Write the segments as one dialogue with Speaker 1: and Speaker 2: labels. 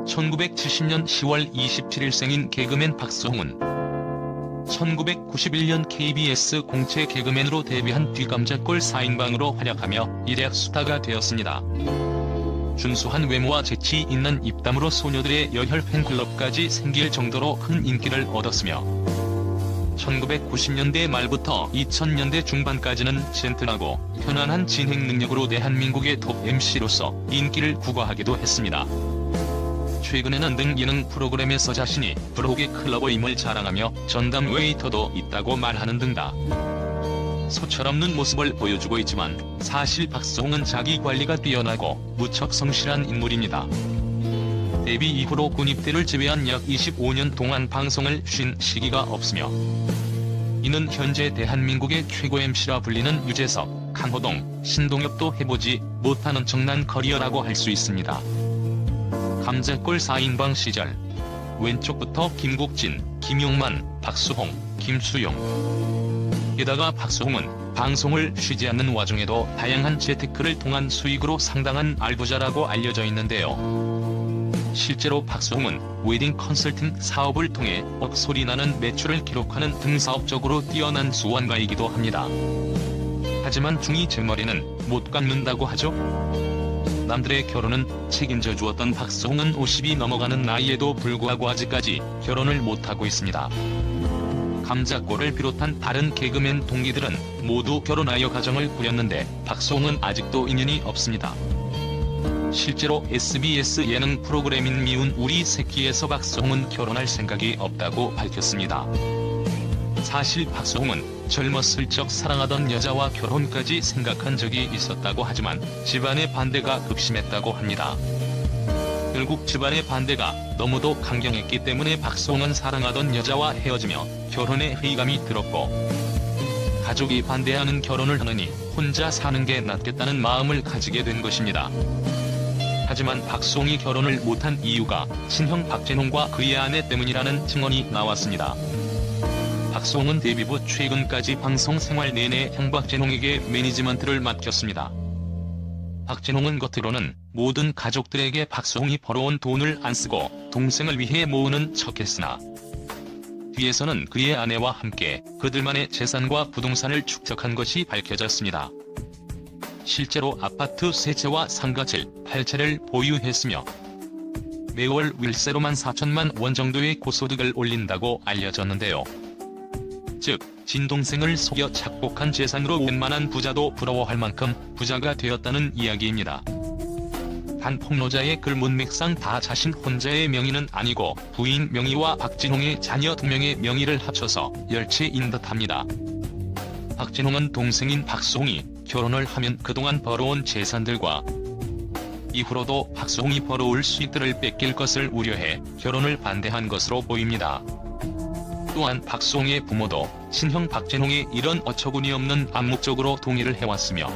Speaker 1: 1970년 10월 27일 생인 개그맨 박수홍은 1991년 KBS 공채 개그맨으로 데뷔한 뒤 깜짝골 4인방으로 활약하며 일약 스타가 되었습니다. 준수한 외모와 재치 있는 입담으로 소녀들의 열혈 팬클럽까지 생길 정도로 큰 인기를 얻었으며 1990년대 말부터 2000년대 중반까지는 젠틀하고 편안한 진행 능력으로 대한민국의 톱 MC로서 인기를 부과하기도 했습니다. 최근에는 등 예능 프로그램에서 자신이 브로게 클러버임을 자랑하며 전담 웨이터도 있다고 말하는 등다 소철없는 모습을 보여주고 있지만 사실 박수홍은 자기 관리가 뛰어나고 무척 성실한 인물입니다. 데뷔 이후로 군입대를 제외한 약 25년 동안 방송을 쉰 시기가 없으며 이는 현재 대한민국의 최고 MC라 불리는 유재석, 강호동, 신동엽도 해보지 못한 엄청난 커리어라고 할 수 있습니다. 감자골 4인방 시절 왼쪽부터 김국진, 김용만, 박수홍, 김수용. 게다가 박수홍은 방송을 쉬지 않는 와중에도 다양한 재테크를 통한 수익으로 상당한 알부자라고 알려져 있는데요. 실제로 박수홍은 웨딩 컨설팅 사업을 통해 억소리나는 매출을 기록하는 등 사업적으로 뛰어난 수완가이기도 합니다. 하지만 중이 제 머리는 못 깎는다고 하죠. 남들의 결혼은 책임져 주었던 박수홍은 50이 넘어가는 나이에도 불구하고 아직까지 결혼을 못하고 있습니다. 감자골을 비롯한 다른 개그맨 동기들은 모두 결혼하여 가정을 꾸렸는데 박수홍은 아직도 인연이 없습니다. 실제로 SBS 예능 프로그램인 미운 우리 새끼에서 박수홍은 결혼할 생각이 없다고 밝혔습니다. 사실 박수홍은 젊었을 적 사랑하던 여자와 결혼까지 생각한 적이 있었다고 하지만 집안의 반대가 극심했다고 합니다. 결국 집안의 반대가 너무도 강경했기 때문에 박수홍은 사랑하던 여자와 헤어지며 결혼에 회의감이 들었고 가족이 반대하는 결혼을 하느니 혼자 사는 게 낫겠다는 마음을 가지게 된 것입니다. 하지만 박수홍이 결혼을 못한 이유가 친형 박진홍과 그의 아내 때문이라는 증언이 나왔습니다. 박수홍은 데뷔 후 최근까지 방송 생활 내내 형 박진홍에게 매니지먼트를 맡겼습니다. 박진홍은 겉으로는 모든 가족들에게 박수홍이 벌어온 돈을 안 쓰고 동생을 위해 모으는 척했으나 뒤에서는 그의 아내와 함께 그들만의 재산과 부동산을 축적한 것이 밝혀졌습니다. 실제로 아파트 3채와 상가 7, 8채를 보유했으며 매월 윌세로만 4천만 원 정도의 고소득을 올린다고 알려졌는데요. 즉, 진동생을 속여 착복한 재산으로 웬만한 부자도 부러워할 만큼 부자가 되었다는 이야기입니다. 단 폭로자의 글 문맥상 다 자신 혼자의 명의는 아니고 부인 명의와 박진홍의 자녀 2명의 명의를 합쳐서 열채인 듯합니다. 박진홍은 동생인 박수홍이 결혼을 하면 그동안 벌어온 재산들과 이후로도 박수홍이 벌어올 수익들을 뺏길 것을 우려해 결혼을 반대한 것으로 보입니다. 또한 박수홍의 부모도 친형 박진홍의 이런 어처구니없는 암묵적으로 동의를 해왔으며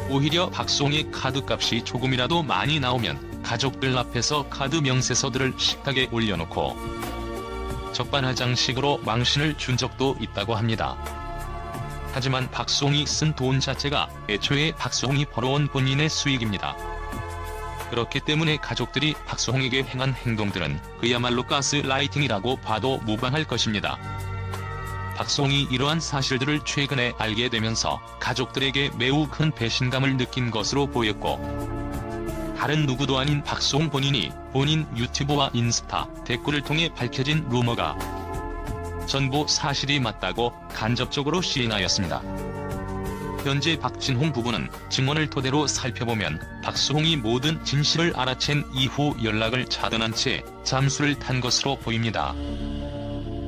Speaker 1: 오히려 박수홍의 카드값이 조금이라도 많이 나오면 가족들 앞에서 카드 명세서들을 식탁에 올려놓고 적반하장식으로 망신을 준 적도 있다고 합니다. 하지만 박수홍이 쓴 돈 자체가 애초에 박수홍이 벌어온 본인의 수익입니다. 그렇기 때문에 가족들이 박수홍에게 행한 행동들은 그야말로 가스라이팅이라고 봐도 무방할 것입니다. 박수홍이 이러한 사실들을 최근에 알게 되면서 가족들에게 매우 큰 배신감을 느낀 것으로 보였고 다른 누구도 아닌 박수홍 본인이 본인 유튜브와 인스타 댓글을 통해 밝혀진 루머가 전부 사실이 맞다고 간접적으로 시인하였습니다. 현재 박진홍 부부는 증언을 토대로 살펴보면 박수홍이 모든 진실을 알아챈 이후 연락을 차단한 채 잠수를 탄 것으로 보입니다.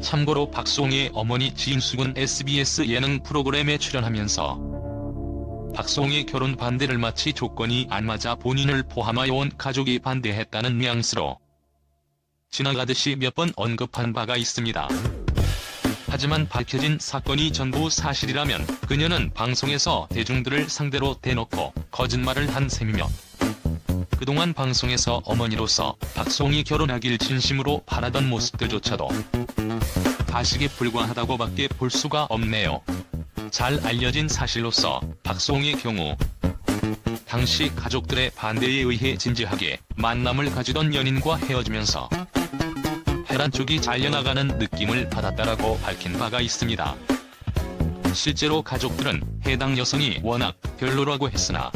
Speaker 1: 참고로 박수홍의 어머니 지인숙은 SBS 예능 프로그램에 출연하면서 박수홍의 결혼 반대를 마치 조건이 안 맞아 본인을 포함하여 온 가족이 반대했다는 뉘앙스로 지나가듯이 몇 번 언급한 바가 있습니다. 하지만 밝혀진 사건이 전부 사실이라면 그녀는 방송에서 대중들을 상대로 대놓고 거짓말을 한 셈이며 그동안 방송에서 어머니로서 박수홍이 결혼하길 진심으로 바라던 모습들조차도 가식에 불과하다고 밖에 볼 수가 없네요. 잘 알려진 사실로서 박수홍의 경우 당시 가족들의 반대에 의해 진지하게 만남을 가지던 연인과 헤어지면서 혈안 쪽이 잘려나가는 느낌을 받았다라고 밝힌 바가 있습니다. 실제로 가족들은 해당 여성이 워낙 별로라고 했으나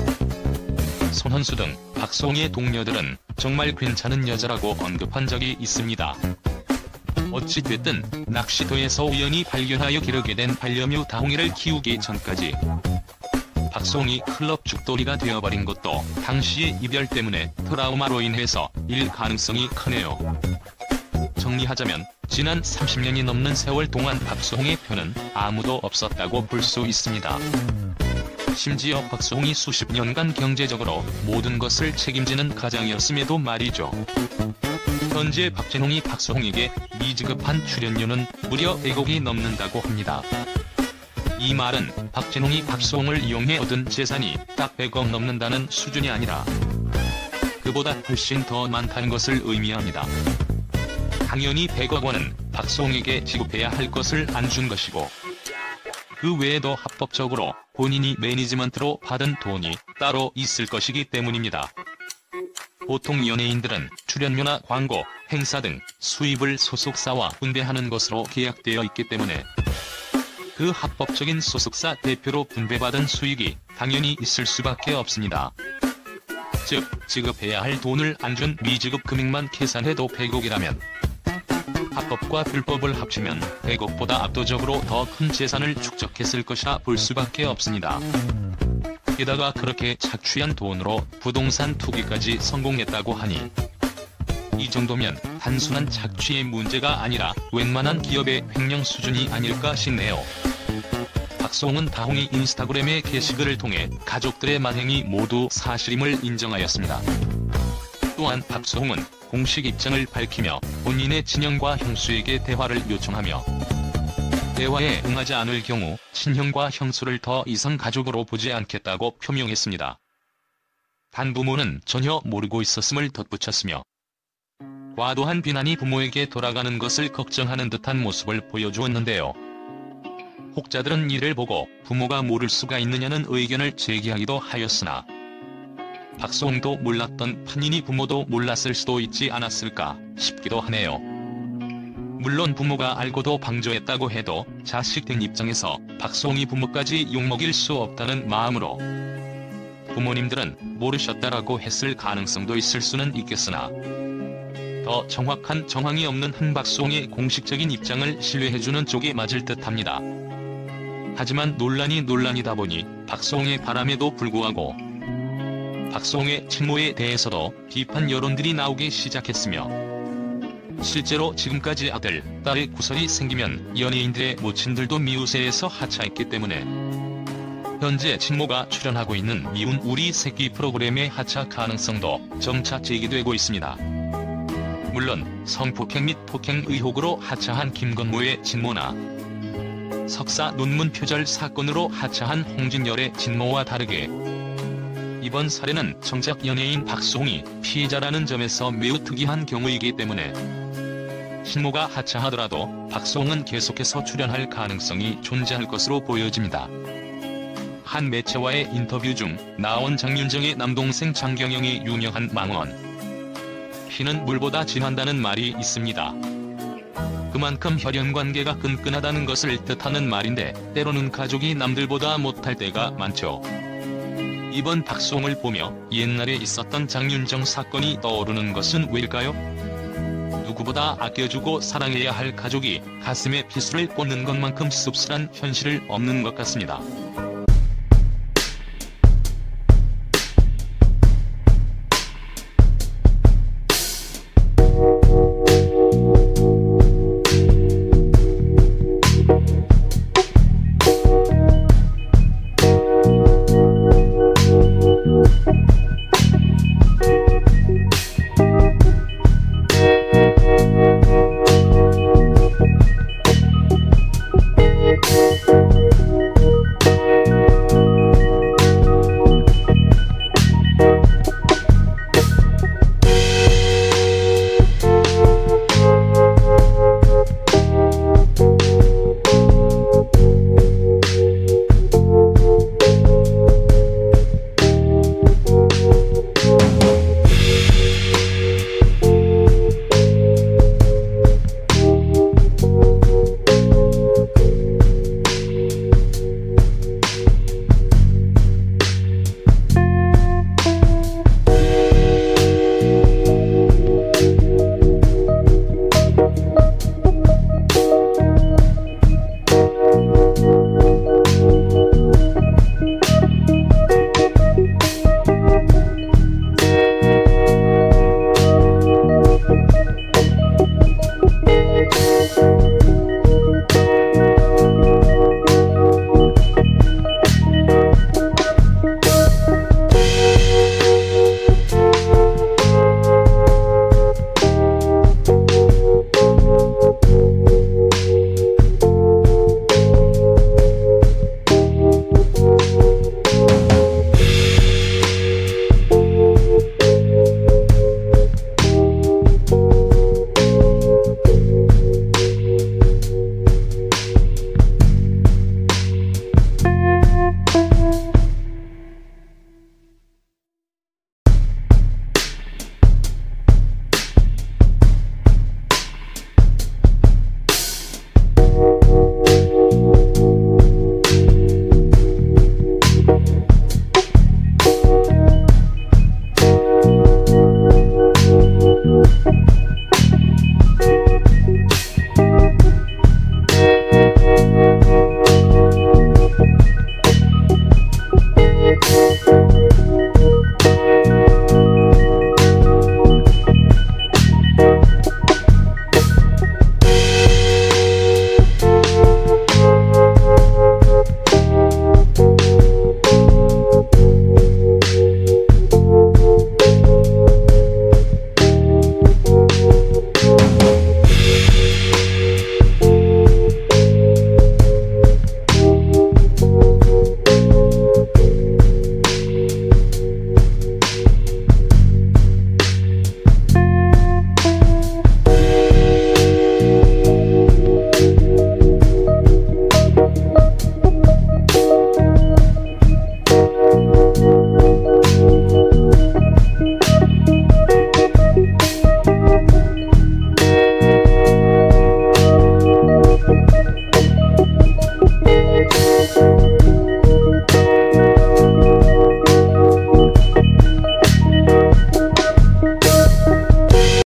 Speaker 1: 손헌수 등 박수홍의 동료들은 정말 괜찮은 여자라고 언급한 적이 있습니다. 어찌됐든 낚시터에서 우연히 발견하여 기르게 된 반려묘 다홍이를 키우기 전까지 박수홍이 클럽 죽돌이가 되어버린 것도 당시의 이별 때문에 트라우마로 인해서 일 가능성이 크네요. 정리하자면 지난 30년이 넘는 세월 동안 박수홍의 편은 아무도 없었다고 볼 수 있습니다. 심지어 박수홍이 수십 년간 경제적으로 모든 것을 책임지는 가장이었음에도 말이죠. 현재 박진홍이 박수홍에게 미지급한 출연료는 무려 100억이 넘는다고 합니다. 이 말은 박진홍이 박수홍을 이용해 얻은 재산이 딱 100억 넘는다는 수준이 아니라 그보다 훨씬 더 많다는 것을 의미합니다. 당연히 100억 원은 박수홍에게 지급해야 할 것을 안 준 것이고 그 외에도 합법적으로 본인이 매니지먼트로 받은 돈이 따로 있을 것이기 때문입니다. 보통 연예인들은 출연료나 광고, 행사 등 수입을 소속사와 분배하는 것으로 계약되어 있기 때문에 그 합법적인 소속사 대표로 분배받은 수익이 당연히 있을 수밖에 없습니다. 즉, 지급해야 할 돈을 안 준 미지급 금액만 계산해도 100억이라면 합법과 불법을 합치면 100억보다 압도적으로 더 큰 재산을 축적했을 것이라 볼 수밖에 없습니다. 게다가 그렇게 착취한 돈으로 부동산 투기까지 성공했다고 하니 이 정도면 단순한 착취의 문제가 아니라 웬만한 기업의 횡령 수준이 아닐까 싶네요. 박수홍은 다홍이 인스타그램의 게시글을 통해 가족들의 만행이 모두 사실임을 인정하였습니다. 또한 박수홍은 공식 입장을 밝히며 본인의 친형과 형수에게 대화를 요청하며 대화에 응하지 않을 경우 친형과 형수를 더 이상 가족으로 보지 않겠다고 표명했습니다. 단 부모는 전혀 모르고 있었음을 덧붙였으며 과도한 비난이 부모에게 돌아가는 것을 걱정하는 듯한 모습을 보여주었는데요. 혹자들은 이를 보고 부모가 모를 수가 있느냐는 의견을 제기하기도 하였으나 박수홍도 몰랐던 판이니 부모도 몰랐을 수도 있지 않았을까 싶기도 하네요. 물론 부모가 알고도 방조했다고 해도 자식된 입장에서 박수홍이 부모까지 욕먹일 수 없다는 마음으로 부모님들은 모르셨다라고 했을 가능성도 있을 수는 있겠으나 더 정확한 정황이 없는 한 박수홍의 공식적인 입장을 신뢰해주는 쪽이 맞을 듯합니다. 하지만 논란이 논란이다 보니 박수홍의 바람에도 불구하고 박수홍의 친모에 대해서도 비판 여론들이 나오기 시작했으며 실제로 지금까지 아들, 딸의 구설이 생기면 연예인들의 모친들도 미우새에서 하차했기 때문에 현재 친모가 출연하고 있는 미운 우리 새끼 프로그램의 하차 가능성도 점차 제기되고 있습니다. 물론 성폭행 및 폭행 의혹으로 하차한 김건모의 친모나 석사 논문 표절 사건으로 하차한 홍진열의 친모와 다르게 이번 사례는 정작 연예인 박수홍이 피해자라는 점에서 매우 특이한 경우이기 때문에 친모가 하차하더라도 박수홍은 계속해서 출연할 가능성이 존재할 것으로 보여집니다. 한 매체와의 인터뷰 중 나온 장윤정의 남동생 장경영이 유명한 망언 피는 물보다 진하다는 말이 있습니다. 그만큼 혈연관계가 끈끈하다는 것을 뜻하는 말인데 때로는 가족이 남들보다 못할 때가 많죠. 이번 박수홍을 보며 옛날에 있었던 장윤정 사건이 떠오르는 것은 왜일까요? 누구보다 아껴주고 사랑해야 할 가족이 가슴에 비수를 꽂는 것만큼 씁쓸한 현실을 없는 것 같습니다.